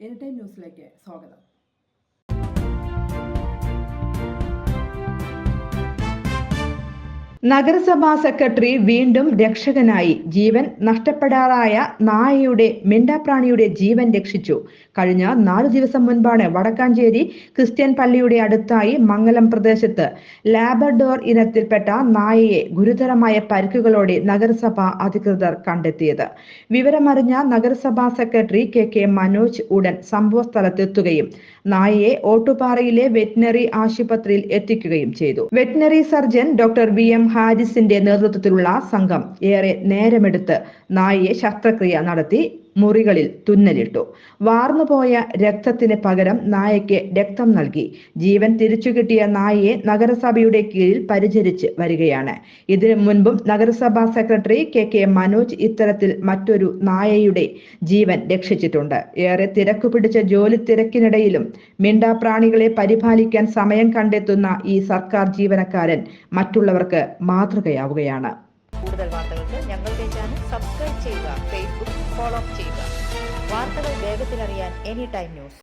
Anytime ന്യൂസിലേക്ക് സ്വാഗതം. നഗരസഭാ സെക്രട്ടറി വീണ്ടും രക്ഷകനായി. ജീവൻ നഷ്ടപ്പെടാറായ നായയുടെ മിണ്ടാപ്രാണിയുടെ ജീവൻ രക്ഷിച്ചു. കഴിഞ്ഞ 4 ദിവസം മുൻപാണ് വടക്കാഞ്ചേരി ക്രിസ്ത്യൻ പള്ളിയുടെ അടുത്തായി മംഗലം പ്രദേശത്ത് ലാബ്രഡോർ ഇനത്തിൽപ്പെട്ട നായയെ ഗുരുതരമായ പരിക്കുകളോടെ നഗരസഭാ അധികൃതർ കണ്ടെത്തിയത്. വിവരമറിഞ്ഞ നഗരസഭാ സെക്രട്ടറി കെ മനോജ് ഉടൻ സംഭവസ്ഥലത്തെത്തുകയും നായയെ ഓട്ടുപാറയിലെ വെറ്റിനറി ആശുപത്രിയിൽ എത്തിക്കുകയും ചെയ്തു. വെറ്റിനറി സർജൻ ഡോക്ടർ VM ഹാരിസിന്റെ നേതൃത്വത്തിലുള്ള സംഘം ഏറെ നേരമെടുത്ത് നായയെ ശസ്ത്രക്രിയ നടത്തി മുറികളിൽ തുന്നലിട്ടു. വാർന്നുപോയ രക്തത്തിന് പകരം നായയ്ക്ക് രക്തം നൽകി. ജീവൻ തിരിച്ചുകിട്ടിയ നായയെ നഗരസഭയുടെ കീഴിൽ പരിചരിച്ച് വരികയാണ്. ഇതിനു മുൻപും നഗരസഭാ സെക്രട്ടറി കെ മനോജ് ഇത്തരത്തിൽ മറ്റൊരു നായയുടെ ജീവൻ രക്ഷിച്ചിട്ടുണ്ട്. ഏറെ തിരക്കു പിടിച്ച ജോലി തിരക്കിനിടയിലും മിണ്ടാപ്രാണികളെ പരിപാലിക്കാൻ സമയം കണ്ടെത്തുന്ന ഈ സർക്കാർ ജീവനക്കാരൻ മറ്റുള്ളവർക്ക് മാതൃകയാവുകയാണ്. കൂടുതൽ വാർത്തകൾക്ക് ഞങ്ങളുടെ ചാനൽ സബ്സ്ക്രൈബ് ചെയ്യുക, ഫേസ്ബുക്ക് ഫോളോ ചെയ്യുക. വാർത്തകൾ വേഗത്തിലറിയാൻ എനിടൈം ന്യൂസ്.